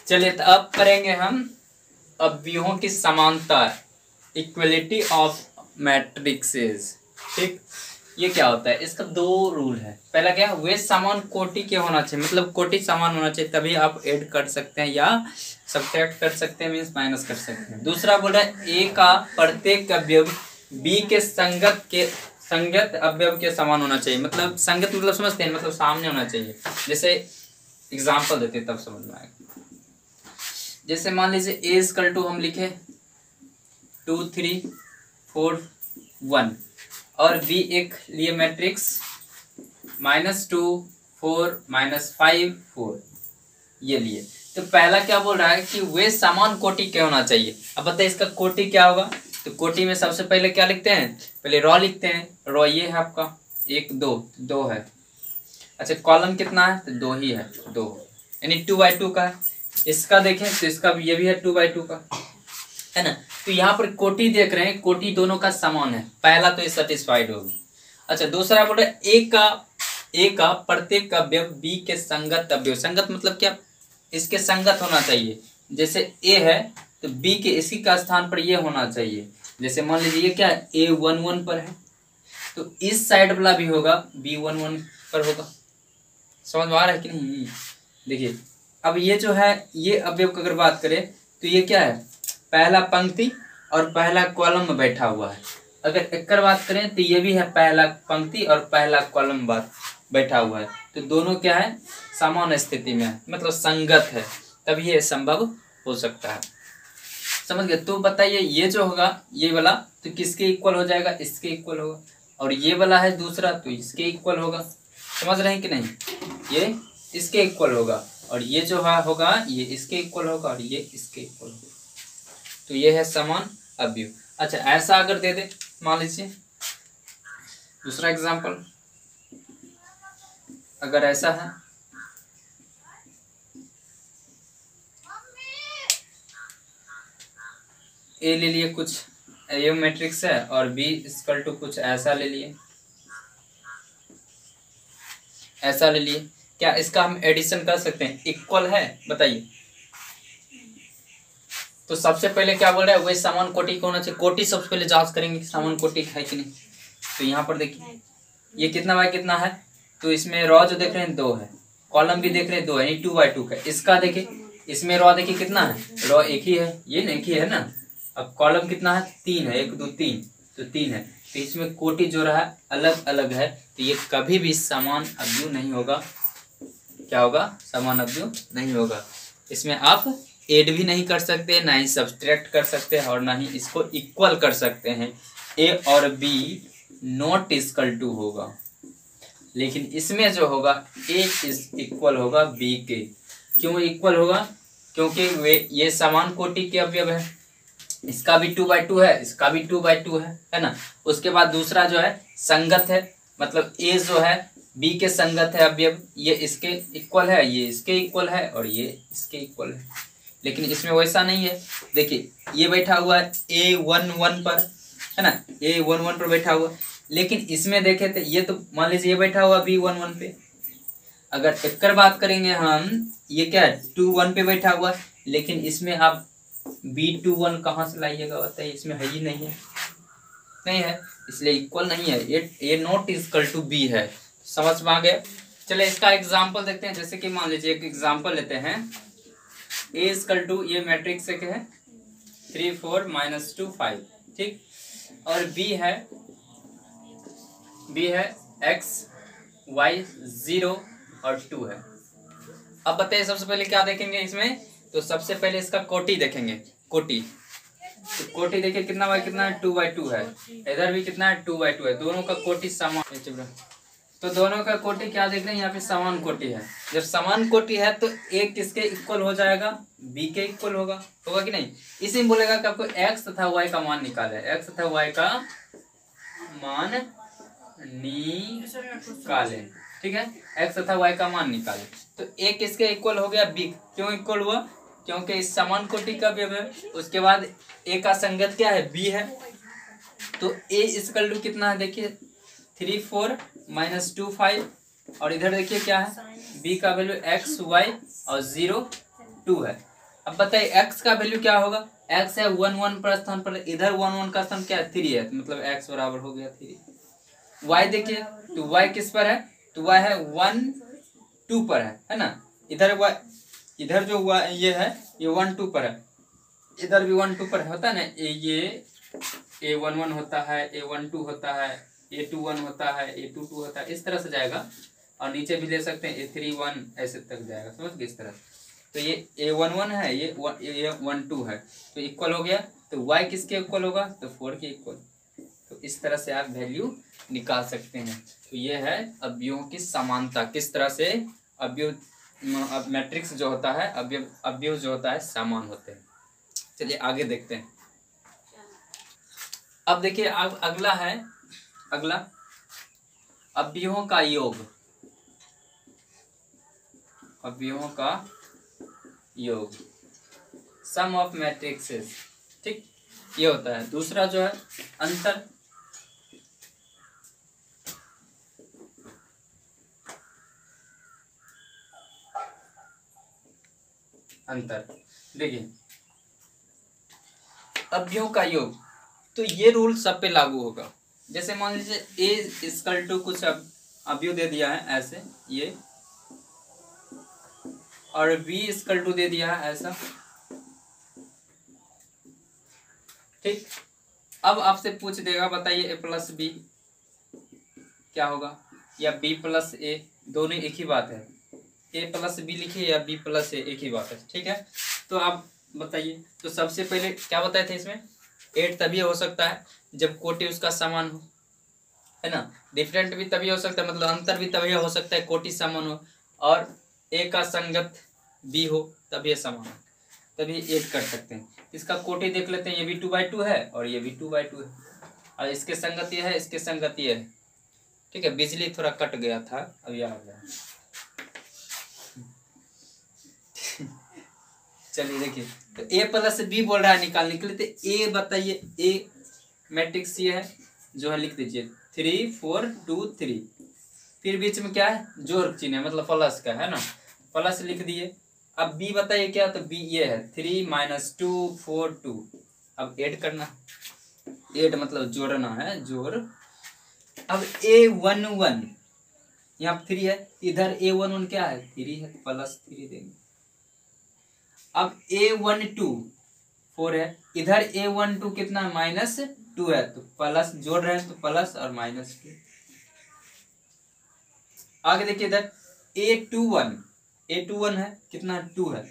चलिए तो अब करेंगे हम अवयवों की समानता, इक्वलिटी ऑफ मैट्रिक्सेस। ठीक, ये क्या होता है, इसका दो रूल है। पहला क्या, वे समान कोटि के होना चाहिए, मतलब कोटि समान होना चाहिए, तभी आप ऐड कर सकते हैं या सब्ट्रैक्ट कर सकते हैं, मीन्स माइनस कर सकते हैं। दूसरा बोल रहा है ए का प्रत्येक अवयव बी के संगत अवयव के समान होना चाहिए। मतलब संगत मतलब समझते हैं, मतलब सामने होना चाहिए। जैसे एग्जाम्पल देते तब समझ में आएगा। जैसे मान लीजिए ए इक्वल टू हम लिखे 2 3 4 1 और बी एक लिए मैट्रिक्स -2 4 -5 4 ये लिए। तो पहला क्या बोल रहा है कि वे समान कोटि के होना चाहिए। अब बताइए इसका कोटि क्या होगा। तो कोटि में सबसे पहले क्या लिखते हैं, पहले रॉ लिखते हैं। रॉ ये है आपका 1 2 2 है। अच्छा कॉलम कितना है, तो 2 ही है, 2 यानी 2/2 का है। इसका देखें तो इसका भी, ये भी है 2/2 का है ना। तो यहाँ पर कोटि देख रहे हैं, कोटि दोनों का समान है, पहला तो ये सेटिस्फाइड होगी। अच्छा दूसरा बोल रहे ए का प्रत्येक अवयव बी के संगत अवयव, संगत मतलब क्या, इसके संगत होना चाहिए। जैसे ए है तो बी के इसी का स्थान पर ये होना चाहिए। जैसे मान लीजिए ये क्या है, ए 1 1 पर है तो इस साइड वाला भी होगा बी 1 1 पर होगा। समझ में आ रहा है कि नहीं। देखिए अब ये जो है, ये अवयव की अगर बात करें तो ये क्या है, पहला पंक्ति और पहला कॉलम में बैठा हुआ है। अगर एक बात करें तो ये भी है पहला पंक्ति और पहला कॉलम बात बैठा हुआ है। तो दोनों क्या है, समान स्थिति में है, मतलब संगत है, तभी ये संभव हो सकता है। समझ गए। तो बताइए ये जो होगा ये वाला तो किसके इक्वल हो जाएगा, इसके इक्वल होगा। और ये वाला है दूसरा तो इसके इक्वल होगा। समझ रहे हैं कि नहीं, ये इसके इक्वल होगा और ये जो है होगा ये इसके इक्वल होगा और ये इसके इक्वल होगा। तो ये है समान अवयव। अच्छा ऐसा अगर दे दे, मान लीजिए दूसरा एग्जांपल अगर ऐसा है, ए ले लिए कुछ ये मैट्रिक्स है और बी इक्वल टू कुछ ऐसा ले लिए, ऐसा ले लिए। क्या इसका हम एडिशन कर सकते हैं, इक्वल है, बताइए। तो सबसे पहले क्या बोल रहा है, वही समान कोटि का होना चाहिए। कोटि सबसे पहले जांच करेंगे कि समान कोटि है कि नहीं। तो यहाँ पर देखिए ये कितना बाय कितना है, तो इसमें रॉ जो देख रहे हैं 2 है, कॉलम भी देख रहे हैं 2 है, यानी 2/2 का। इसका देखिए, इसमें रॉ देखिए कितना है, रॉ एक ही है, ये ना एक ही है ना। अब कॉलम कितना है, 3 है, 1 2 3 तो 3 है। तो इसमें कोटि जो रहा अलग अलग है, तो ये कभी भी समान अवयव नहीं होगा। क्या होगा, समान अवयव नहीं होगा। इसमें आप ऐड भी नहीं कर सकते, ना ही सब्सट्रैक्ट कर सकते हैं और ना ही इसको इक्वल कर सकते हैं। ए और बी नॉट इक्वल टू होगा, लेकिन इसमें जो होगा ए इज इक्वल होगा बी के। क्यों इक्वल होगा, क्योंकि वे ये समान कोटि के अवयव है। इसका भी 2/2 है, इसका भी 2/2 है ना। उसके बाद दूसरा जो है संगत है, मतलब ए जो है बी के संगत है अवयव, ये इसके इक्वल है, ये इसके इक्वल है और ये इसके इक्वल है। लेकिन इसमें वैसा नहीं है। देखिए ये बैठा हुआ है A1 1 पर, है ना, A1 1 पर बैठा हुआ। लेकिन इसमें देखे तो ये तो मान लीजिए ये बैठा हुआ B1 1 पे। अगर एक बात करेंगे हम, ये क्या है 2 1 पे बैठा हुआ, लेकिन इसमें आप B2 1 कहाँ से लाइएगा, बताइए। इसमें है ही नहीं है, नहीं है, इसलिए इक्वल नहीं है। ये नॉट इक्वल टू बी है। समझ में आ गया। चलिए इसका एग्जाम्पल देखते हैं। जैसे कि मान लीजिए एक एग्जाम्पल लेते हैं, ए इक्वल टू ये मैट्रिक्स से क्या है 3 4 -2 5, ठीक। और बी है x y 0 और 2 है। अब बताइए सबसे पहले क्या देखेंगे इसमें, तो सबसे पहले इसका कोटि देखेंगे। कोटि तो कोटि देखिए कितना बाय कितना है, 2/2 है। इधर भी कितना है 2/2 है। दोनों का कोटि समान, तो दोनों का कोटि क्या देख रहे हैं यहाँ पे, समान कोटि है। जब समान कोटि है तो ए किसके इक्वल हो जाएगा, बी के इक्वल होगा कि नहीं। इसी में बोलेगा कि आपको x तथा y का मान निकाले, x तथा y का मान निकाले, ठीक है, x तथा y का मान निकाले। तो ए किसके इक्वल हो गया, बी। क्यों इक्वल हुआ, क्योंकि इस समान कोटि का भी है। उसके बाद ए का संगत क्या है, बी है। तो ए इक्वल टू कितना है, देखिए 3 4 -2 5 और इधर देखिए क्या है, बी का वैल्यू x y और 0 2 है। अब बताइए x का वैल्यू क्या होगा, x है 1 1 पर स्थान पर, इधर 1 1 का स्थान क्या है 3 है, तो मतलब x बराबर हो गया 3। y देखिए तो y किस पर है, तो y है 1 2 पर है ना। इधर y, इधर जो y ये है ये 1 2 पर है, इधर भी 1 2 पर होता है ना, ये a1 1 होता है, a1 2 होता है, a2 1 होता है, a2 2 होता है, इस तरह से जाएगा। और नीचे भी ले सकते हैं a3 1 ऐसे तक जाएगा, समझ गए इस तरह। तो ये a1 1 है, ये 1 2 है, तो इक्वल हो गया। तो y किसके इक्वल होगा, तो 4 के इक्वल। तो इस तरह से आप वैल्यू निकाल सकते हैं। तो ये है अवयवों की समानता, किस तरह से अवयव मैट्रिक्स जो होता है, अवयव जो होता है समान होते हैं। चलिए आगे देखते हैं। अब देखिए अब अगला है, अगला अवयवों का योग, अवयवों का योग, सम ऑफ मैट्रिक्सेस, ठीक, ये होता है। दूसरा जो है अंतर, अंतर देखिए अवयवों का योग, तो ये रूल सब पे लागू होगा। जैसे मान लीजिए ए इक्वल टू कुछ अवयव दे दिया है ऐसे ये, और बी इक्वल टू दे दिया है ऐसा, ठीक। अब आपसे पूछ देगा बताइए ए प्लस बी क्या होगा, या बी प्लस ए, दोनों एक ही बात है। ए प्लस बी लिखिए या बी प्लस ए, एक ही बात है, ठीक है। तो आप बताइए, तो सबसे पहले क्या बताए थे इसमें, 8 तभी हो सकता है जब कोटि उसका समान हो, है ना। डिफरेंट भी तभी हो सकता है, मतलब अंतर भी तभी हो सकता है कोटि समान हो, और ए का संगत बी हो तभी समान हो, तभी 8 कर सकते हैं। इसका कोटि देख लेते हैं, ये भी 2/2 है और ये भी 2/2 है, और इसके संगत ये है, इसके संगत ये है, ठीक है। बिजली थोड़ा कट गया था, अभी आ गया। चलिए देखिए, तो ए प्लस बी बोल रहा है निकालने के लिए, तो ए बताइए, ए मैट्रिक्स ये है जो है, लिख दीजिए 3 4 2 3, फिर बीच में क्या है जोड़ चिन्ह है, मतलब प्लस का है ना, प्लस लिख दिए। अब बी बताइए क्या, तो बी ये है 3 - 2 4 2, अब ऐड करना, ऐड मतलब जोड़ना है, जोड़। अब a1 1 यहाँ 3 है, इधर a1 1 क्या है 3 है, प्लस 3 देंगे। अब a1 2 4 है, इधर a1 2 कितना -2 है, तो प्लस जोड़ रहे हैं तो प्लस और -2। आगे देखिए इधर a21 है कितना 2 है,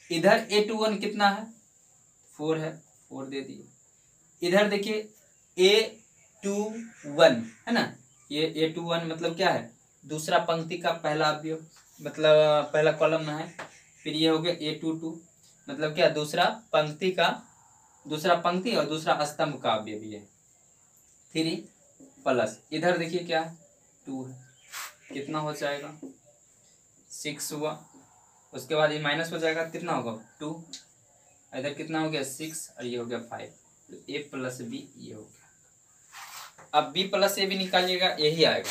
इधर a21 कितना है 4 है, 4 दे दिए। इधर देखिए a21 है ना, ये a21 मतलब क्या है, दूसरा पंक्ति का पहला अवयव, मतलब पहला कॉलम में है। फिर ये हो गया a22 मतलब क्या, दूसरा पंक्ति का, दूसरा पंक्ति और दूसरा स्तंभ का अवयव ये 3 प्लस, इधर देखिए क्या है 2 है, कितना हो जाएगा 6 हुआ। उसके बाद ये माइनस हो जाएगा, कितना होगा 2, इधर कितना हो गया 6 और ये हो गया 5, तो a प्लस बी ये हो गया। अब b प्लस ए भी निकालिएगा, यही आएगा,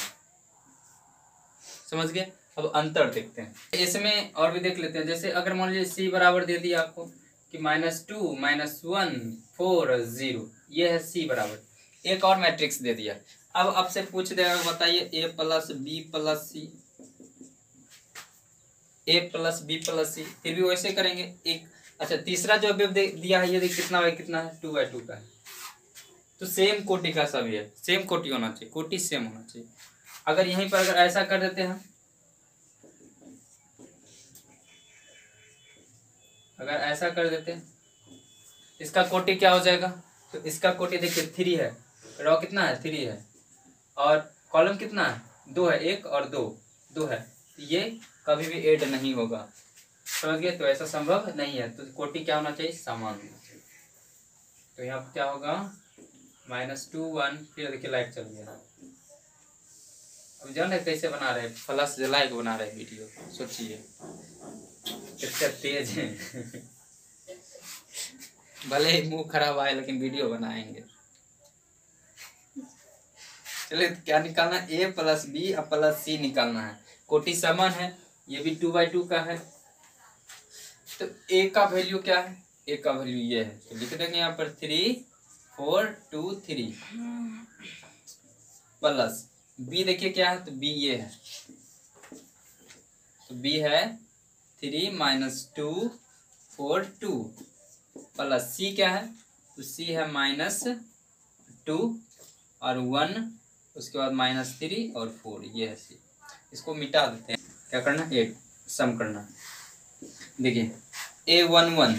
समझ गए। अब अंतर देखते हैं इसमें, और भी देख लेते हैं। जैसे अगर मान लीजिए c बराबर दे दिया आपको कि -2 -1 4 0, ये है c बराबर, एक और मैट्रिक्स दे दिया। अब आपसे पूछ देगा बताइए a plus B plus C, a plus B plus C, फिर भी वैसे करेंगे एक। अच्छा तीसरा जो अवयव दिया है ये कितना है, कितना है 2/2 का है, तो सेम कोटि का सभी है, सेम कोटि होना चाहिए, कोटि सेम होना चाहिए। अगर यहीं पर अगर ऐसा कर देते हैं, अगर ऐसा कर देते हैं, इसका कोटि क्या हो जाएगा, तो इसका कोटि देखिए 3 है, रो कितना है 3 है, और कॉलम कितना है 2 है, 1 और 2 है, ये कभी भी ऐड नहीं होगा, समझ गए। तो ऐसा संभव नहीं है, तो कोटि क्या होना चाहिए, समान होना चाहिए। तो यहाँ क्या होगा -2 1, फिर देखिए लाइट चल गया। अब जान रहे कैसे बना रहे, फ्लैश जला के बना रहे वीडियो, सोचिए कितना तेज है। भले ही मुंह खराब आए लेकिन वीडियो बनाएंगे। चलिए क्या निकालना है, a प्लस बी और प्लस सी निकालना है, कोटि समान है, ये भी 2/2 का है। तो तो ए का वैल्यू क्या है, ए का वैल्यू ये है, तो लिख देंगे यहाँ पर 3 4 2 3 प्लस बी देखिए क्या है, तो बी ये है, तो बी है 3 - 2 4 2 प्लस सी क्या है, तो सी है -2 और 1, उसके बाद -3 और 4, ये है सी। इसको मिटा देते हैं, क्या करना, 8 सम करना। देखिए A11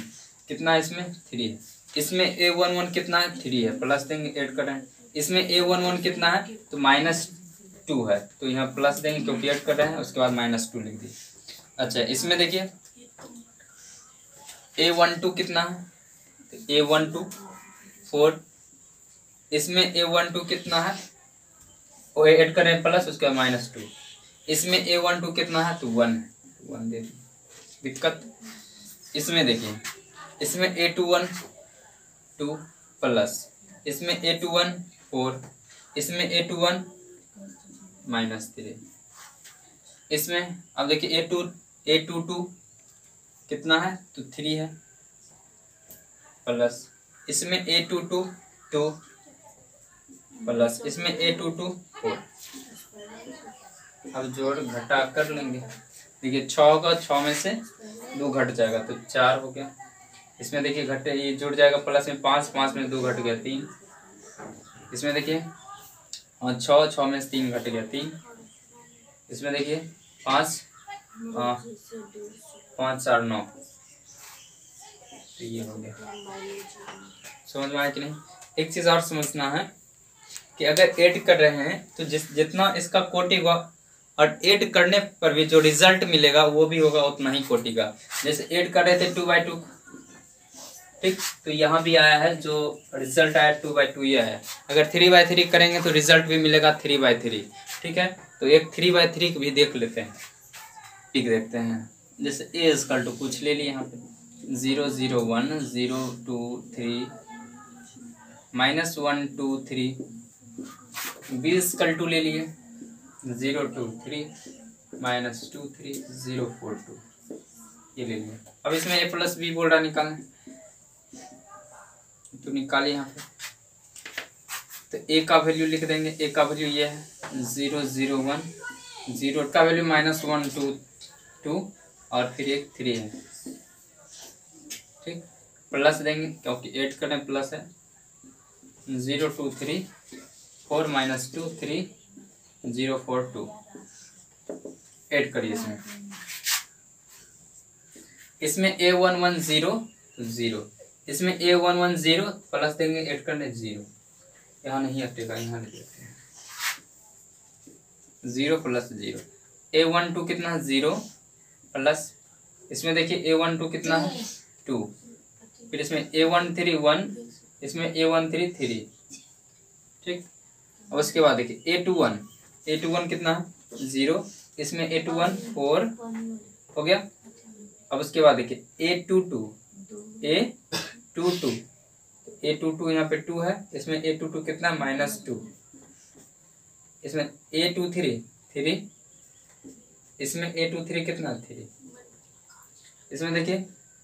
कितना है, इसमें 3 है, इसमें A11 कितना है, 3 है, प्लस देंगे 8 कर रहे हैं। इसमें A11 कितना है, तो -2 है, तो यहाँ प्लस देंगे क्योंकि 8 कर रहे हैं, उसके बाद -2 लिख दिए। अच्छा इसमें देखिए A12 कितना है, तो A12 4, इसमें A12 कितना है, वो 8 कर रहे हैं प्लस, उसके बाद -2, इसमें A12 कितना है, तो 1 है, 1 दे दिक्कत। इसमें देखिए इसमें A21 2 प्लस, इसमें A21 4, इसमें A21 -3, इसमें अब देखिए A22 कितना है, तो 3 है, प्लस इसमें A22 2 प्लस, इसमें A22 4। अब जोड़ घटा कर लेंगे, देखिए 6 होगा, 6 में से 2 घट जाएगा तो 4 हो गया। इसमें देखिए घटे, ये जुड़ जाएगा प्लस में 5, 5 में 2 घट गया 3। इसमें देखिए 6, 6 में से 3 घट गया 3। इसमें देखिए 5 5 4 9, तो ये हो गया। समझ में आया कि नहीं। एक चीज और समझना है कि अगर ऐड कर रहे हैं तो जितना इसका कोटि हुआ, और ऐड करने पर भी जो रिजल्ट मिलेगा वो भी होगा उतना ही कोटि का। जैसे ऐड कर रहे थे 2/2, ठीक, तो यहाँ भी आया है, जो रिजल्ट आया 2/2 ये है। अगर 3/3 करेंगे तो रिजल्ट भी मिलेगा 3/3, ठीक है। तो एक 3/3 भी देख लेते हैं, ठीक, देखते हैं। जैसे ए इक्वल टू कुछ ले लिए यहाँ पे 0 0 1 0 2 3 -1 2 3, बी इक्वल टू ले लिए 0 2 3 -2 3 0 4 2, ये ले लिया। अब इसमें a प्लस बी बोल रहा निकालना, तो निकालिए यहाँ पे। तो a का वैल्यू लिख देंगे, a का वैल्यू ये है 0 0 1, 0 का वैल्यू -1 2 2 और फिर एक 3 है, ठीक, प्लस देंगे क्योंकि 8 करें प्लस है, 0 2 3 4 -2 3 0 4 2, ऐड करिए इसमें। इसमें A11 0 तो 0, इसमें A11 0 प्लस देंगे, ऐड करने 0, यहाँ नहीं हटेगा, यहाँ ले लेते हैं 0 प्लस 0। A12 कितना है 0 प्लस, इसमें देखिए A12 कितना है 2, फिर इसमें A13 1, इसमें A13 3, ठीक। अब उसके बाद देखिए A21 कितना है 0, इसमें A21 4 हो गया। अब उसके बाद देखिए A22 यहाँ पे 2 है, इसमें A22 कितना -2, इसमें A23 3, इसमें A23 कितना 3, इसमें देखिए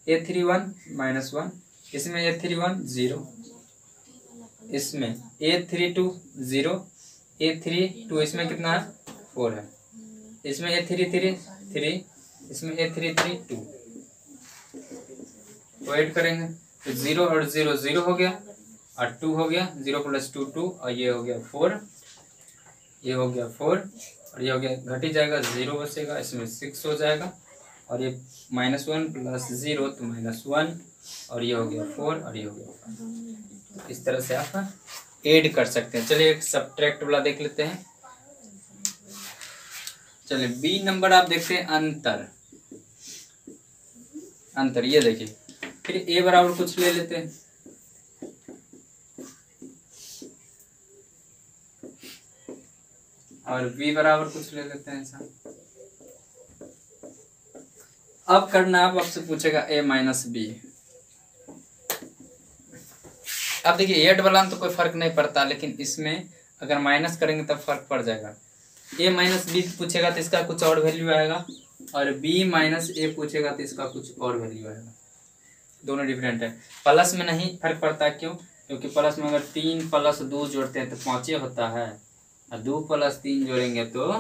A31 -1, इसमें A31 0, इसमें A32 0, A32 इसमें कितना है 4 है, इसमें A33 3, इसमें A33 2, तो ऐड करेंगे तो 0 और 0 0 हो गया और 2 हो गया, 0 + 2 2, और ये हो गया 4, ये हो गया 4 और ये हो गया, घट ही जाएगा 0 बचेगा, इसमें 6 हो जाएगा, और ये -1 + 0 तो -1, और ये हो गया 4 और ये हो गया 5। इस तरह से आप ऐड कर सकते हैं। चलिए एक सब्ट्रैक्ट वाला देख लेते हैं। चलिए बी नंबर आप देखते हैं, अंतर ये देखिए, फिर ए बराबर कुछ ले लेते हैं, और बी बराबर कुछ ले लेते हैं ऐसा। अब करना, अब आपसे पूछेगा a - b। अब देखिए एड वाला तो कोई फर्क नहीं पड़ता, लेकिन इसमें अगर माइनस करेंगे तब फर्क पड़ जाएगा। a - b पूछेगा तो इसका कुछ और वैल्यू आएगा, और बी माइनस ए पूछेगा तो इसका कुछ और वैल्यू आएगा। दोनों डिफरेंट है। प्लस में नहीं फर्क पड़ता, क्यों? क्योंकि प्लस में अगर 3 + 2 जोड़ते हैं तो 5 होता है, और 2 + 3 जोड़ेंगे तो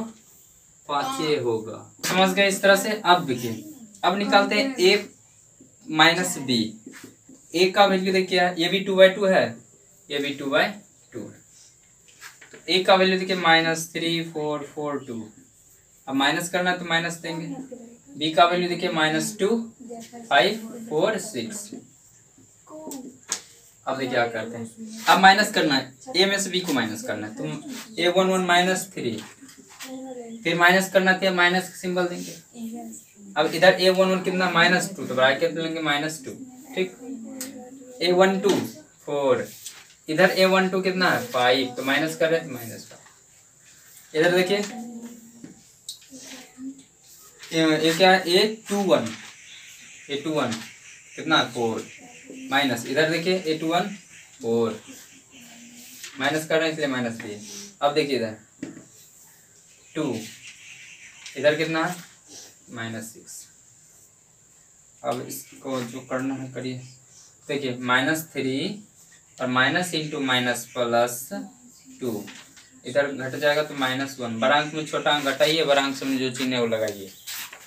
5 होगा। समझ गए इस तरह से। अब देखिए, अब निकालते हैं ए माइनस बी। ए का वैल्यू देखिए, ये भी 2/2 है, ये भी 2/2 है। तो ए का वैल्यू देखिए -3 4 4 2। अब माइनस करना है तो माइनस देंगे। बी का वैल्यू देखिए -2 5 4 6। अब देखिए क्या करते हैं, अब माइनस करना है, ए में से बी को माइनस करना है। तुम A11 -3, फिर माइनस करना था, माइनस का सिंबल देंगे। अब इधर A11 कितना -2, तो ब्रैकेट लेंगे -2, ठीक। A12 4, इधर A12 कितना है 5, तो माइनस कर रहे थे -5। इधर देखिए ये क्या है, A21 कितना 4 माइनस, इधर देखिए A21 4 माइनस कर रहे हैं इसलिए माइनस दिए। अब देखिए इधर 2, इधर कितना है -6। अब इसको जो करना है करिए। देखिए -3 और माइनस इंटू माइनस +2, इधर घट जाएगा तो -1। बड़ा अंक में छोटा अंक घटाइए, बड़ा अंक में जो चिन्ह है वो लगाइए।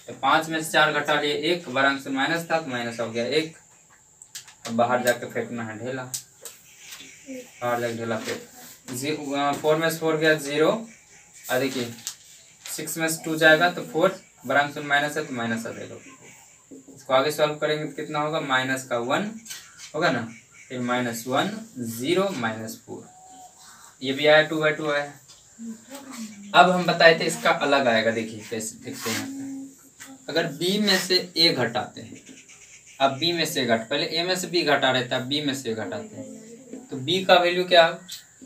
तो 5 में से 4 घटा लिए 1, बड़ा अंक से माइनस था तो माइनस हो गया 1। अब बाहर जाकर फेंकना है ढेला, बाहर जाकर ढेला फेंक। 4 में से 4 गया 0, और देखिए 6 में से 2 जाएगा तो 4, बड़ा अंक में माइनस है तो माइनस आ जाएगा। इसको आगे सॉल्व करेंगे तो कितना होगा, -1 होगा ना, फिर -1 0 -4, ये भी आया 2/2 आया। अब हम बताए थे इसका अलग आएगा, देखिए कैसे देखते हैं। अगर b में से a घटाते हैं, अब b में से घट, पहले a में से b घटा रहे थे, अब b में से घटाते हैं, तो b का वैल्यू क्या है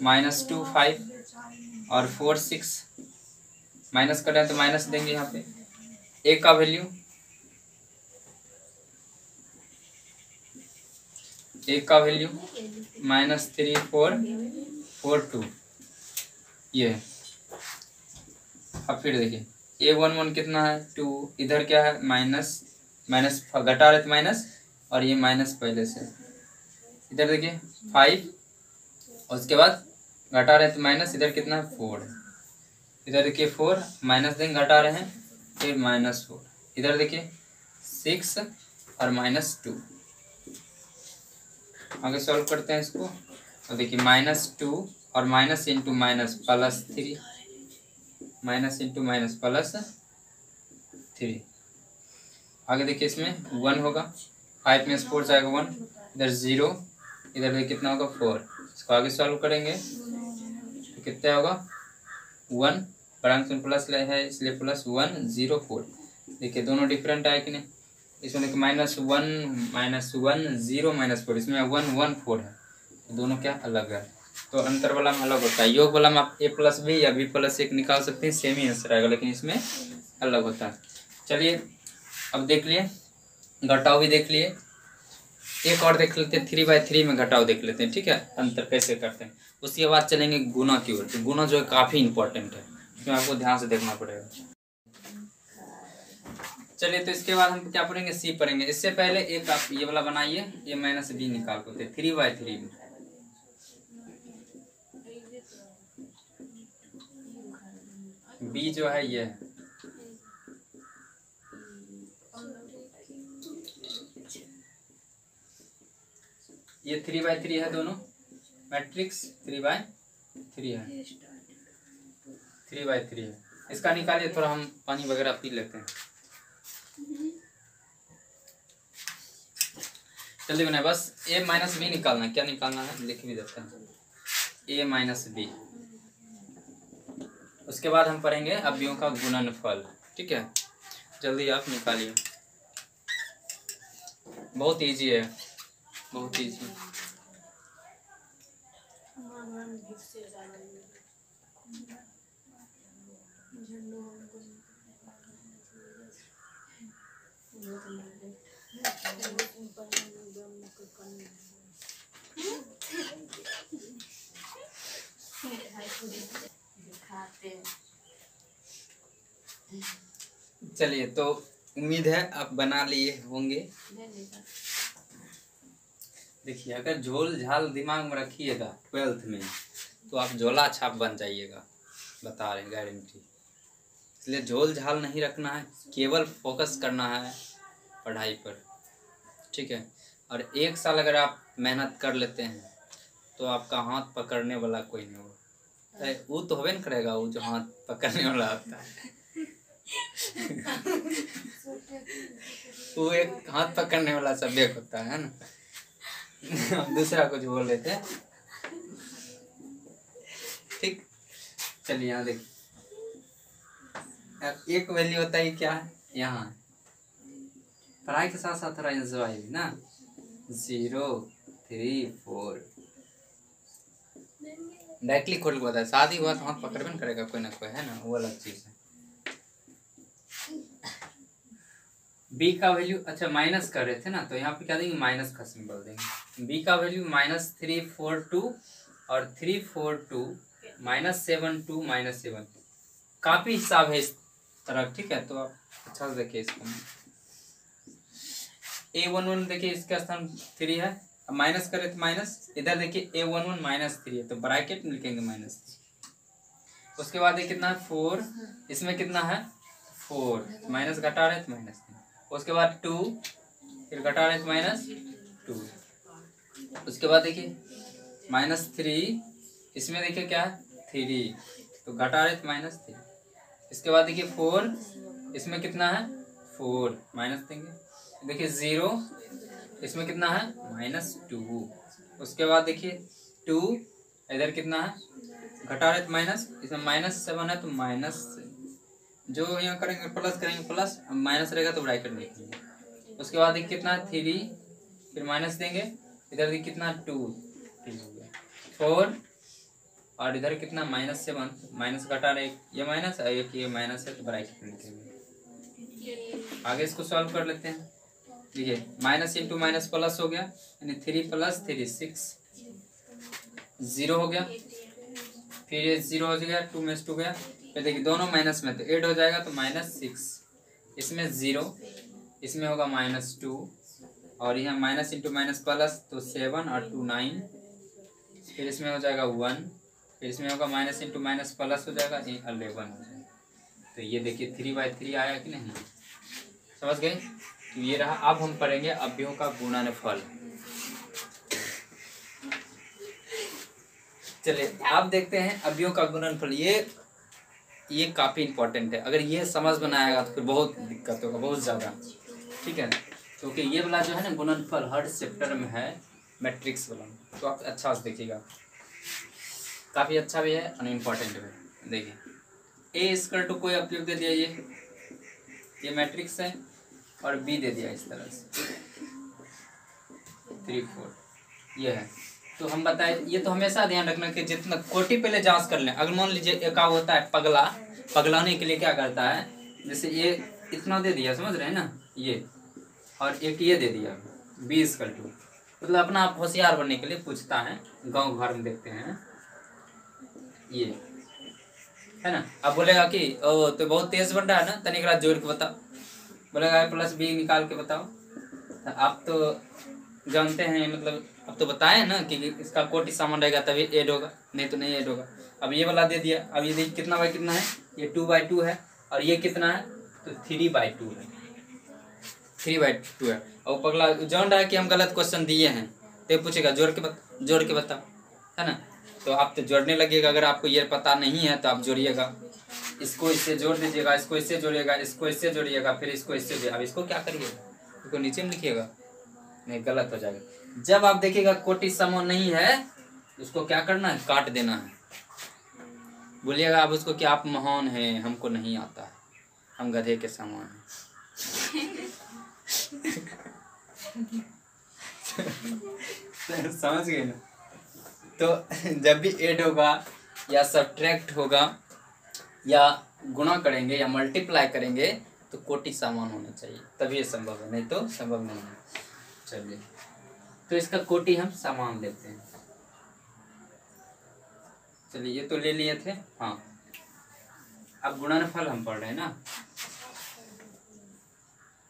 -2 5 और 4 6, माइनस कर रहे हैं तो माइनस देंगे यहाँ पे। a का वैल्यू, a का वैल्यू -3 4 4 2, ये। अब फिर देखिए A11 कितना है 2, इधर क्या है माइनस घटा रहे थे माइनस, और ये माइनस पहले से। इधर देखिए 5, और उसके बाद घटा रहे थे माइनस, इधर कितना है 4 है। इधर देखिए 4 माइनस देंगे, घटा रहे हैं, फिर -4। इधर देखिए 6 और -2। आगे सॉल्व करते हैं इसको। तो देखिए -2 और minus into minus +3, minus into minus +3। आगे देखिए इसमें 1 होगा, 5 में से 4 जाएगा 1, इधर 0, इधर देखिए कितना होगा 4। इसको आगे सॉल्व करेंगे तो कितना होगा 1, बड़ा अंक में प्लस है इसलिए +1 0 4। देखिए दोनों डिफरेंट आए कि नहीं। इसमें देखिए -1 0 -4, इसमें 1 1 4 है, दोनों क्या अलग है। तो अंतर वाला में अलग होता है, योग वाला में आप a+b या b+1 निकाल सकते हैं, सेम ही आंसर आएगा, लेकिन इसमें अलग होता है। चलिए अब देख लिए, घटाव भी देख लिए, एक और देख लेते हैं, 3/3 में घटाव देख लेते हैं, ठीक है, अंतर कैसे करते हैं। उसके बाद चलेंगे गुना की ओर। तो गुना जो है काफ़ी इंपॉर्टेंट है, इसमें आपको ध्यान से देखना पड़ेगा। चलिए तो इसके बाद हम क्या पढ़ेंगे, सी पढ़ेंगे। इससे पहले एक आप ये वाला बनाइए, a - b निकाल करते 3/3 में। b जो है ये है, ये 3/3 है, दोनों मैट्रिक्स 3/3 है, 3/3 है। इसका निकालिए, थोड़ा हम पानी वगैरह पी लेते हैं। जल्दी बनाए, बस a - b निकालना है। क्या निकालना है लिख भी देते हैं, a - b। उसके बाद हम पढ़ेंगे अवयवों का गुणनफल, ठीक है। जल्दी आप निकालिए, बहुत इजी है, बहुत इजी। चलिए, तो उम्मीद है आप बना लिए होंगे। देखिए, अगर झोल झाल दिमाग में रखिएगा 12th में, तो आप झोला छाप बन जाइएगा, बता रहे गारंटी। इसलिए झोल झाल नहीं रखना है, केवल फोकस करना है पढ़ाई पर, ठीक है। और 1 साल अगर आप मेहनत कर लेते हैं तो आपका हाथ पकड़ने वाला कोई नहीं होगा। वो तो होवे न करेगा, वो जो हाथ पकड़ने वाला होता है वो एक हाथ पकड़ने वाला सब्जेक्ट होता है ना। हम दूसरा कुछ बोल रहे थे, ठीक। चलिए, यहाँ देखिए, एक वैल्यू होता है क्या है यहाँ, पढ़ाई के साथ साथ थोड़ा एंजॉय भी ना। 0 3 4 डायरेक्टली खोल के बताया, शादी हुआ तो हाथ पकड़बे न करेगा कोई ना कोई, है ना, वो अलग चीज है। बी का वैल्यू, अच्छा माइनस कर रहे थे ना, तो यहाँ पे क्या देंगे, माइनस का सिंबल देंगे। बी का वैल्यू -342 और 342 -72 -7, काफी हिसाब है इस तरह, ठीक है। तो आप अच्छा से देखिए इसको, A11 देखिए इसका स्थान 3 है, अब माइनस करे तो माइनस, इधर देखिए A11 -3 है, तो ब्रैकेट में लिखेंगे -3। उसके बाद ये कितना है 4, इसमें कितना है 4, माइनस घटा रहे तो माइनस। उसके बाद 2, फिर घटा रहे तो -2। उसके बाद देखिए -3, इसमें देखिए क्या है 3, तो घटा रहे तो -3। इसके बाद देखिए 4, इसमें कितना है 4, माइनस देंगे। देखिए 0, इसमें कितना है -2। उसके बाद देखिए 2, इधर कितना है घटा रहे तो माइनस, इसमें -7 है तो माइनस, जो यहाँ करेंगे प्लस करेंगे प्लस, माइनस रहेगा तो ब्रैकेट में लिखेंगे। उसके बाद देखिए कितना है 3, फिर माइनस देंगे, इधर देखिए कितना 2 हो गया 4, और इधर कितना -7, माइनस घटा रहे, ये माइनस और एक ये माइनस है तो ब्रैकेट में लिखेंगे। आगे इसको सॉल्व कर लेते हैं। देखिए माइनस इंटू माइनस प्लस हो गया, यानी 3 + 3 6, 0 हो गया, फिर ये 0 हो गया, 2 में से 2 गया, फिर देखिए दोनों माइनस में तो ऐड हो जाएगा, तो -6, इसमें 0, इसमें होगा -2, और यहाँ माइनस इंटू माइनस प्लस, तो 7 और 2 9, फिर इसमें हो जाएगा 1, फिर इसमें होगा माइनस इंटू माइनस प्लस हो जाएगा 11 हो जाएगा। तो ये देखिए 3/3 आया कि नहीं, समझ गए। तो ये रहा। अब हम पढ़ेंगे अवयवों का गुणनफल। चलिए अब देखते हैं अवयवों का गुणनफल। ये काफी इंपॉर्टेंट है, अगर ये समझ में ना आएगा तो फिर बहुत दिक्कत होगा, बहुत ज्यादा, ठीक है। क्योंकि ये वाला जो है ना गुणनफल हर चैप्टर में है, मैट्रिक्स वाला, तो आप अच्छा से देखिएगा, काफी अच्छा भी है और इम्पोर्टेंट भी है। देखिए A कोई अवयव दे दिया, ये मैट्रिक्स है, और बी दे दिया इस तरह से 3 4, ये है। तो हम बताए, ये तो हमेशा ध्यान रखना कि जितना कोटि पहले जांच कर लें। अगर मान लीजिए एक होता है पगला, पगलाने के लिए क्या करता है, जैसे ये इतना दे दिया, समझ रहे हैं ना, ये और एक ये दे दिया B = मतलब अपना आप होशियार बनने के लिए पूछता है, गांव घर में देखते हैं ये, है ना। अब बोलेगा कि ओ तो बहुत तेज बन रहा है ना, तनिक जोड़ के बताओ, बोलेगा A + B निकाल के बताओ। तो आप तो जानते हैं, मतलब अब तो बताए ना कि इसका कोटि समान रहेगा तभी ऐड होगा, नहीं तो नहीं ऐड होगा। अब ये वाला दे दिया, अब ये देखिए कितना बाई कितना है, ये 2/2 है, और ये कितना है तो 3/2 है, 3/2 है। और पगला जान रहा है कि हम गलत क्वेश्चन दिए हैं, तो पूछेगा जोड़ के बताओ, है ना। तो आप तो जोड़ने लगेगा, अगर आपको ये पता नहीं है तो आप जोड़िएगा, इसको इससे जोड़ दीजिएगा, इसको इससे जोड़िएगा, इसको इससे जोड़िएगा, फिर इसको इससे। अब इसको क्या करिएगा, इसको नीचे में लिखिएगा, नहीं गलत हो जाएगा। जब आप देखिएगा कोटि समान नहीं है, उसको क्या करना है, काट देना है। बोलिएगा आप उसको कि आप महान हैं, हमको नहीं आता है, हम गधे के समान हैं। समझ गए ना। तो जब भी ऐड होगा या सब्ट्रैक्ट होगा या गुणा करेंगे या मल्टीप्लाई करेंगे, तो कोटि समान होना चाहिए, तभी ये संभव है, नहीं तो संभव नहीं है। चलिए, तो इसका कोटि हम समान लेते हैं। चलिए, ये तो ले लिए थे, हाँ। अब गुणनफल हम पढ़ रहे हैं ना।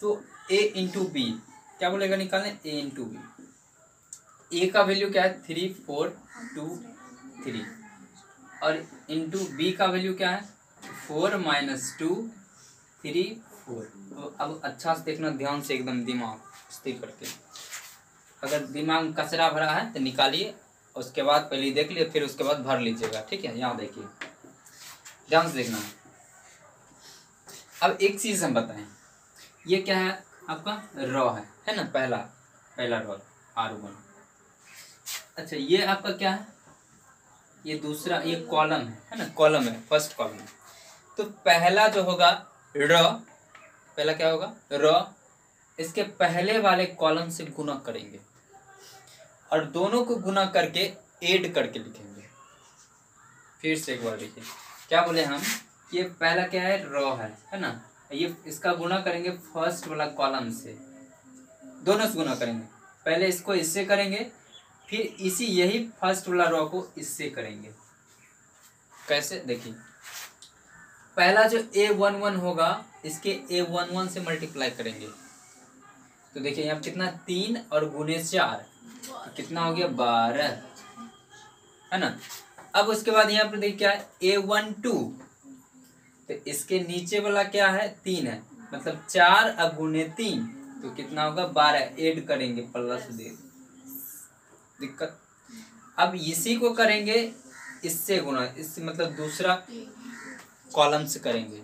तो ए इंटू बी क्या बोलेगा निकालने, ए इंटू बी। ए का वैल्यू क्या है 3 4 2 3 और इंटू बी का वैल्यू क्या है 4 - 2 3 4। तो अब अच्छा से देखना ध्यान से, एकदम दिमाग स्थिर करके। अगर दिमाग में कचरा भरा है तो निकालिए, उसके बाद पहले देख लिए, फिर उसके बाद भर लीजिएगा, ठीक है। यहाँ देखिए, ध्यान से देखना है। अब एक चीज हम बताएं, ये क्या है आपका रॉ है ना, पहला रॉ R1। अच्छा ये आपका क्या है, ये दूसरा, ये कॉलम है ना, कॉलम है, फर्स्ट कॉलम। तो पहला जो होगा रॉ, पहला क्या होगा रॉ, इसके पहले वाले कॉलम से गुना करेंगे और दोनों को गुना करके ऐड करके लिखेंगे। फिर से एक बार देखिए, क्या बोले हम, ये पहला क्या है रॉ है ना, ये इसका गुना करेंगे फर्स्ट वाला कॉलम से, दोनों से गुना करेंगे। पहले इसको इससे करेंगे, फिर इसी यही फर्स्ट वाला रॉ को इससे करेंगे। कैसे देखिए, पहला जो A11 होगा इसके A11 से मल्टीप्लाई करेंगे। तो देखिए यहाँ कितना 3 और गुने 4, तो कितना हो गया 12 है ना। अब उसके बाद यहाँ पर देखिए क्या है A12, तो इसके नीचे वाला क्या है 3 है, मतलब 4 और गुने 3, तो कितना होगा 12, ऐड करेंगे प्लस दे दिक्कत। अब इसी को करेंगे इससे गुना, इससे मतलब दूसरा कॉलम से करेंगे,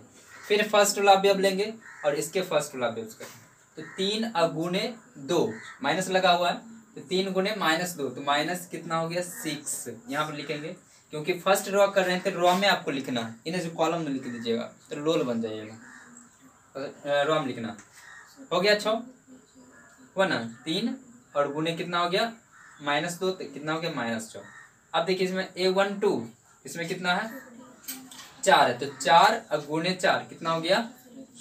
फिर फर्स्ट वाला अवयव लेंगे और इसके फर्स्ट वाला अवयव करेंगे। तो 3 गुने 2, माइनस लगा हुआ है, तो 3 गुने -2, तो माइनस कितना हो गया 6। यहाँ पर लिखेंगे क्योंकि फर्स्ट रॉ कर रहे हैं, तो रॉ में आपको लिखना है, इन्हें जो कॉलम में लिख दीजिएगा तो रोल बन जाइएगा। रॉ में लिखना हो गया 6 हुआ ना, 3 और गुने कितना हो गया -2, तो कितना हो गया -4। अब देखिए इसमें A12, इसमें कितना है 4 है, तो 4 और गुने 4 कितना हो गया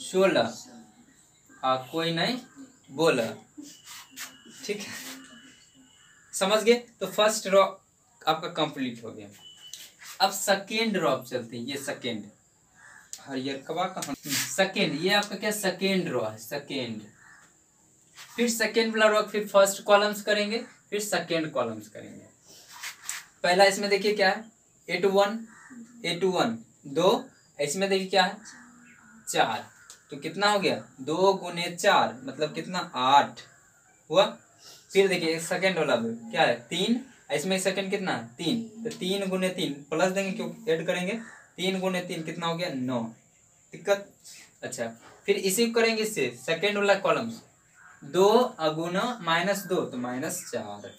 16। कोई नहीं बोला, ठीक है, समझ गए। तो फर्स्ट रॉ आपका कंप्लीट हो गया। अब सेकेंड रॉ चलते हैं, ये सेकेंड हरियर कबा कहाँ, सेकेंड, ये आपका क्या सेकेंड रॉ है, सेकेंड। फिर सेकेंड वाला रॉ, फिर फर्स्ट कॉलम्स करेंगे, फिर सेकेंड कॉलम्स करेंगे। पहला इसमें देखिए क्या है A21 2, इसमें देखिए क्या है 4, तो कितना हो गया 2 गुने 4 मतलब कितना 8 हुआ। फिर देखिए सेकेंड वाला क्या है 3, इसमें सेकेंड कितना है 3, तो 3 गुने 3 प्लस देंगे क्यों ऐड करेंगे, 3 गुने 3 कितना हो गया 9, दिक्कत। अच्छा फिर इसी को करेंगे इससे सेकेंड वाला कॉलम, 2 गुना -2 तो -4,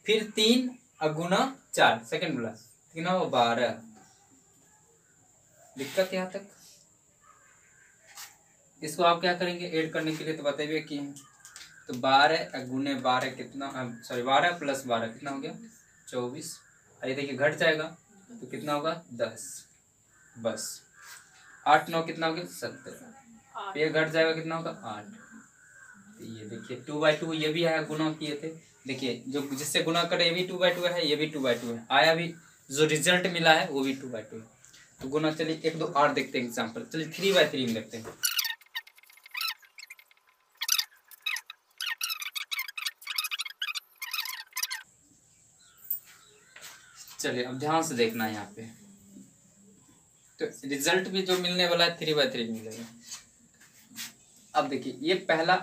फिर 3 गुना 4 सेकेंड वाला कितना हो 12, दिक्कत यहाँ तक। इसको आप क्या करेंगे ऐड करने के लिए, तो बताइए कि तो 12 गुने 12 कितना, सॉरी 12 + 12 कितना हो गया 24। अरे देखिए घट जाएगा तो कितना होगा 10, बस 8 9 कितना हो गया 17, ये घट जाएगा कितना होगा 8। तो ये देखिए 2/2 ये भी है, गुना किए थे, देखिए जो जिससे गुना करे ये भी 2/2 है, ये भी 2/2 है, आया भी जो रिजल्ट मिला है वो भी 2/2 है। तो गुना चलिए 1 2 और देखते हैं एग्जाम्पल, चलिए 3/3 में देखते हैं। चलिए अब ध्यान से देखना है यहाँ पे, तो रिजल्ट भी जो मिलने वाला है 3/3 मिलेगा। अब देखिए ये पहला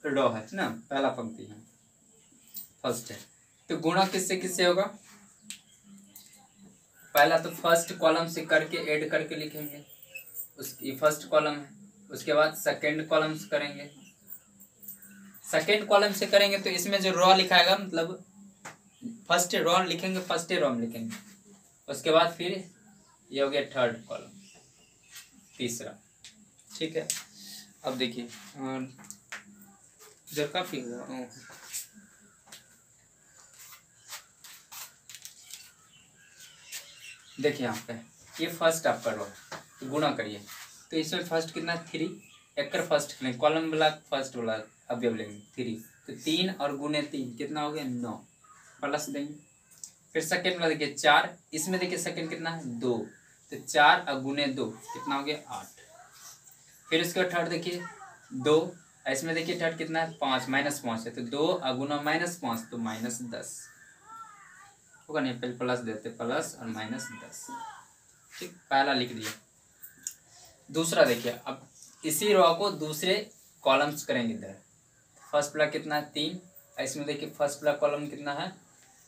रॉ है ना, पहला पंक्ति है, फर्स्ट है, तो गुणा किससे किससे होगा, पहला तो फर्स्ट कॉलम से करके ऐड करके लिखेंगे, उसकी फर्स्ट कॉलम है, उसके बाद सेकेंड कॉलम से करेंगे, सेकेंड कॉलम से करेंगे तो इसमें जो रॉ लिखाएगा मतलब फर्स्ट रॉ लिखेंगे, फर्स्ट रॉ में लिखेंगे, उसके बाद फिर ये हो गया थर्ड कॉलम, तीसरा, ठीक है। अब देखिए जर काफी हुआ, देखिए यहाँ पे ये फर्स्ट आपका रॉ, तो गुणा करिए, तो इसमें फर्स्ट कितना 3, एक फर्स्ट कॉलम वाला फर्स्ट वाला अवयव लेंगे 3, तो 3 और गुने 3 कितना हो गया 9, प्लस देंगे। फिर सेकेंड वाला देखिए 4, इसमें देखिए सेकेंड कितना है 2, तो 4 और गुने 2 कितना हो गया 8। फिर इसके बाद थर्ड देखिए 2, इसमें देखिए थर्ड कितना है 5, -5 है, तो 2 अगुना -5 तो -10 होगा। नहीं पहले प्लस देते, प्लस और -10, ठीक, पहला लिख दिया। दूसरा देखिए, अब इसी रो को दूसरे कॉलम्स करेंगे इधर। फर्स्ट वाला कितना है 3, इसमें देखिए फर्स्ट वाला कॉलम कितना है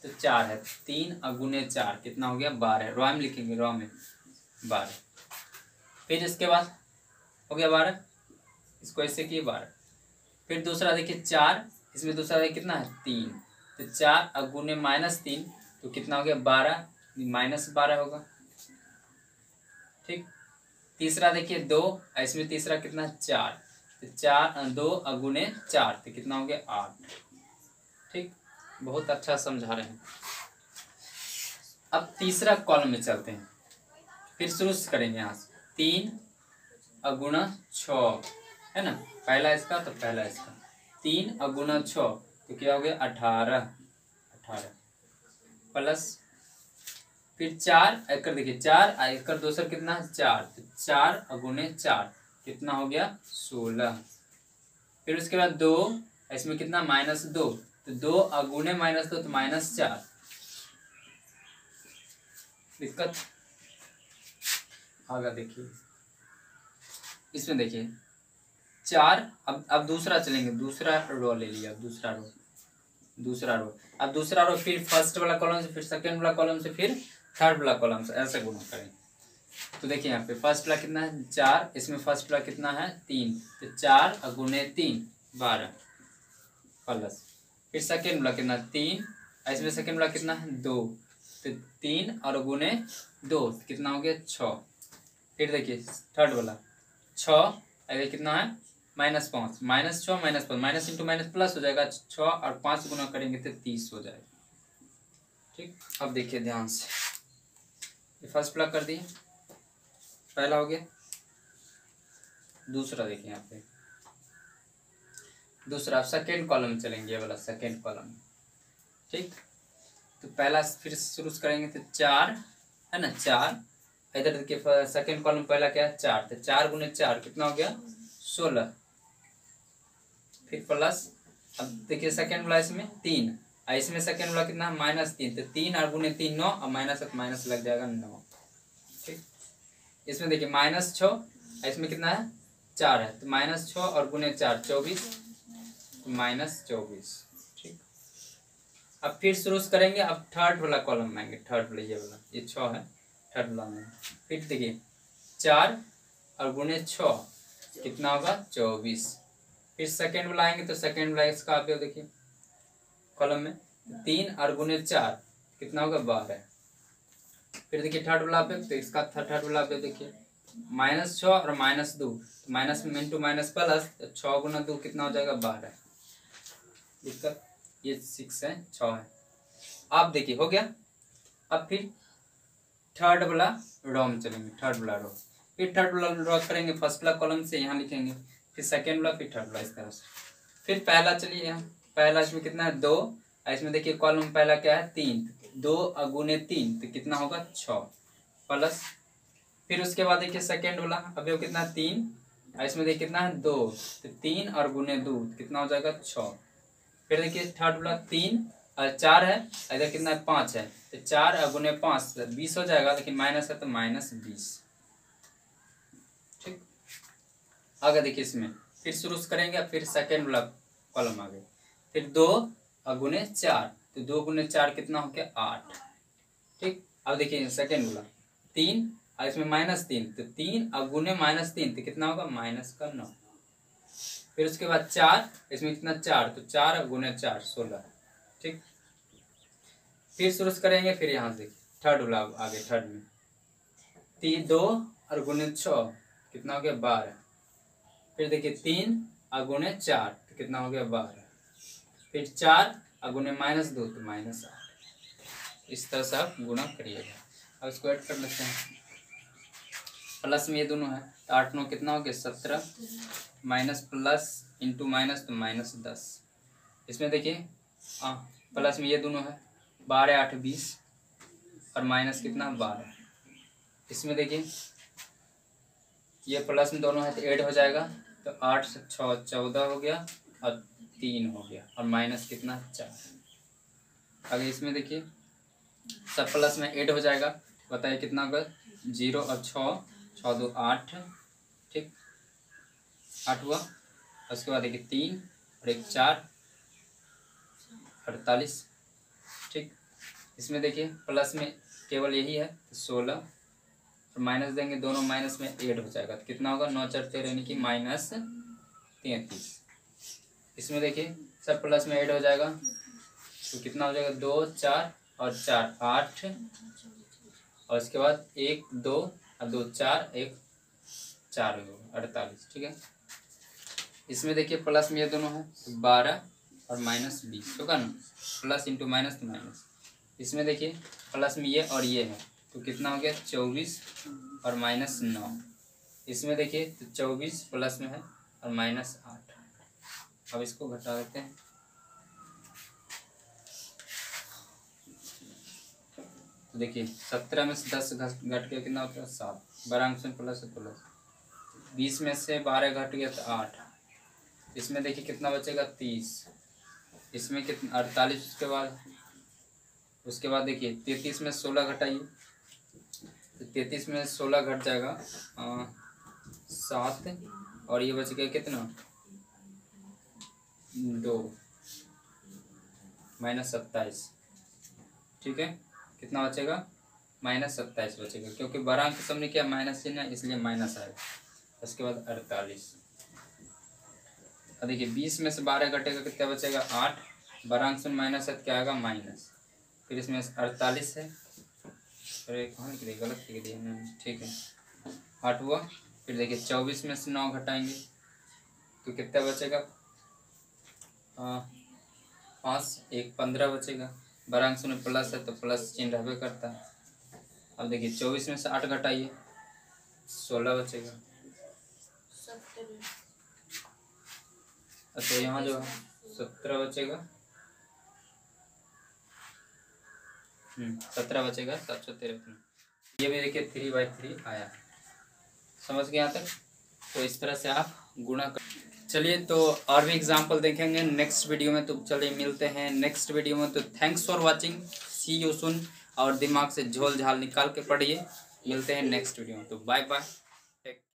तो 4 है, 3 अगुने 4 कितना हो गया 12, रो में लिखेंगे, रो में 12। फिर इसके बाद हो गया 12, इसको ऐसे किए 12। फिर दूसरा देखिए 4, इसमें दूसरा देखिए कितना है 3, तो 4 अगुने -3 तो कितना हो गया 12, -12 होगा, ठीक। तीसरा देखिए 2, इसमें तीसरा कितना है 4, तो 2 अगुने 4 तो कितना हो गया 8, ठीक। बहुत अच्छा समझा रहे हैं। अब तीसरा कॉलम में चलते हैं, फिर शुरू से करेंगे यहाँ से। 3 अगुना 6 है ना, पहला इसका तो पहला इसका, 3 अगुना 6 तो क्या हो गया 18 प्लस, फिर 4 एकड़ देखिए 4 एकड़ दूसरा कितना है 4, तो 4 अगुने 4 कितना हो गया 16। फिर उसके बाद 2, इसमें कितना -2 तो 2 अगुने -2 तो -4, दिक्कत आगा देखिए। इसमें देखिए 4, अब दूसरा चलेंगे, दूसरा रो ले लिया, दूसरा रो, अब दूसरा रो फिर फर्स्ट वाला कॉलम से, फिर सेकंड वाला कॉलम से, फिर थर्ड वाला कॉलम से, ऐसे गुना करें। तो देखिए यहाँ पे फर्स्ट वाला कितना है 4, इसमें फर्स्ट वाला कितना है 3, तो 4 अगुने 3 12 प्लस, फिर सेकंड वाला कितना 3, इसमें सेकंड वाला कितना है 2, तो 3 और अगुने 2 कितना हो गया 6। फिर देखिए थर्ड वाला 6, अगर कितना है -5, -6 -5 माइनस इंटू माइनस प्लस हो जाएगा, 6 और 5 गुना करेंगे तो 30 हो जाएगा, ठीक। अब देखिए ध्यान से, ये फर्स्ट प्लग कर दिए, पहला हो गया। दूसरा देखिए यहाँ पे, दूसरा सेकेंड कॉलम चलेंगे, ये वाला सेकेंड कॉलम, ठीक। तो पहला फिर शुरू करेंगे तो 4 है ना, 4 इधर देखिए सेकेंड कॉलम पहला क्या है 4, तो 4 गुने 4 कितना हो गया 16, फिर प्लस, अब देखिए सेकेंड वाला इसमें 3, इसमें सेकेंड वाला कितना है -3, तो 3 और गुने 3 9 और माइनस लग जाएगा 9, ठीक। इसमें देखिए -6, इसमें कितना है 4 है, तो -6 और गुने 4 24, -24, ठीक। अब फिर शुरू करेंगे, अब थर्ड वाला कॉलम आएंगे, थर्ड वाला ये वाला, ये 6 है, थर्ड वाला में फिर देखिए 4 और गुने 6 कितना होगा 24। फिर सेकेंड वाला आएंगे तो सेकेंड वाला इसका आप देखिए कॉलम में 3 और गुने 4 कितना होगा 12। फिर देखिए थर्ड वाला पे, तो इसका थर्ड वाला पे देखिए -6 और -2, माइनस में इंटू माइनस प्लस, तो 6 गुना 2 कितना हो जाएगा 12, दिक्कत, ये 6 है 6 है। आप देखिए हो गया। अब फिर थर्ड वाला रो में चलेंगे, थर्ड वाला रो, फिर थर्ड वाला रो करेंगे, फर्स्ट वाला कॉलम से यहाँ लिखेंगे, फिर सेकेंड वाला, फिर थर्ड वाला, इस तरह से। फिर पहला चलिए यहाँ, पहला इसमें कितना है 2, इसमें देखिए कॉलम पहला क्या है 3, 2 अगुने 3 तो कितना होगा 6 प्लस, फिर उसके बाद देखिए सेकेंड वाला, अभी वो कितना है 3, इसमें देखिए कितना है 2, तो 3 और गुने 2 कितना हो जाएगा 6। फिर देखिए थर्ड वाला 3 और 4 है, इधर कितना है 5 है, तो 4 और गुने 5 20 हो जाएगा, लेकिन माइनस है तो -20, ठीक। आगे देखिए इसमें फिर शुरू करेंगे, फिर सेकेंड वाला कॉलम आ गया, फिर 2 और गुने 4, तो 2 गुने 4 कितना हो गया 8, ठीक। अब देखिए सेकेंड वाला 3 और इसमें -3, तो 3 और गुने -3 तो कितना होगा -9। फिर उसके बाद 4, इसमें कितना 4, तो 4 और गुने 4 16, ठीक। फिर शुरू करेंगे, फिर यहाँ से थर्ड वाला आगे, थर्ड में 2 और गुने 6 कितना हो गया 12। फिर देखिए 3 और गुने 4 तो कितना हो गया 12, फिर 4 और गुने -2 तो -8। इस तरह से आप गुणा करिएगा। अब इसको ऐड कर लेते हैं, प्लस में ये दोनों है, तो 8 9 कितना हो गया 17, माइनस प्लस इंटू माइनस तो -10। इसमें देखिए प्लस में ये दोनों है, 12 8 20 और माइनस कितना 12। इसमें देखिए ये प्लस में दोनों है तो 8 हो जाएगा, तो 8 से 6 14 हो गया और 3 हो गया, और माइनस कितना 4। आगे इसमें देखिए सब प्लस में 8 हो जाएगा, बताइए कितना होगा, 0 और 6, 6 2 8, ठीक 8 हुआ। उसके बाद देखिए 3 और 1 4, 48, ठीक। इसमें देखिए प्लस में केवल यही है तो 16, और माइनस देंगे दोनों माइनस में 8 हो जाएगा, तो कितना होगा 9 4 13 यानी कि माइनस 33। इसमें देखिए सब प्लस में 8 हो जाएगा, तो कितना हो जाएगा 2 4 और 4 8, और इसके बाद 1 2 और 2 4 1 4 होगा 48, ठीक है। इसमें देखिए प्लस में ये दोनों है तो 12 और माइनस 20 होगा ना, प्लस इंटू माइनस तो माइनस। इसमें देखिए प्लस में ये और ये है तो कितना हो गया 24 और माइनस 9। इसमें देखिए तो 24 प्लस में है और माइनस 8। अब इसको घटा देते हैं, तो देखिए 17 में से 10 घट के कितना होता है 7, 12 अंक में प्लस है प्लस, 20 में से 12 घट गया तो 8। इसमें देखिए कितना बचेगा 30, इसमें कितना 48, उसके बाद देखिए 33 में 16 घटाइए, तो 33 में 16 घट जाएगा 7, और ये बच गया कितना 2 माइनस 27, ठीक है। कितना बचेगा माइनस 27 बचेगा, क्योंकि 12 अंक सबने किया माइनस चिन्ह है इसलिए माइनस आएगा। उसके बाद 48, देखिए 20 में से 12 घटेगा कितना बचेगा 8, 12 अंक में माइनस है तो क्या आएगा माइनस, फिर इसमें 48 है, अरे कहाँ लिख दिया गलत लिख दिया मैंने, ठीक है 8 हुआ। फिर देखिए 24 में से 9 घटाएंगे तो कितना बचेगा 5 1 15 बचेगा, 12 अंक में प्लस है तो प्लस चिन्ह रहबे करता है। अब देखिए 24 में से 8 घटाइए 16 बचेगा, अच्छा यहाँ जो है 17 बचेगा, 17 बचेगा 713। ये भी देखिए 3/3 आया, समझ गए यहाँ तक। तो इस तरह से आप गुणा कर, चलिए तो और भी एग्जाम्पल देखेंगे नेक्स्ट वीडियो में। तो चलिए मिलते हैं नेक्स्ट वीडियो में। तो thanks for watching, see you soon, और दिमाग से झोल झाल निकाल के पढ़िए। मिलते हैं नेक्स्ट वीडियो में, तो बाय बाय।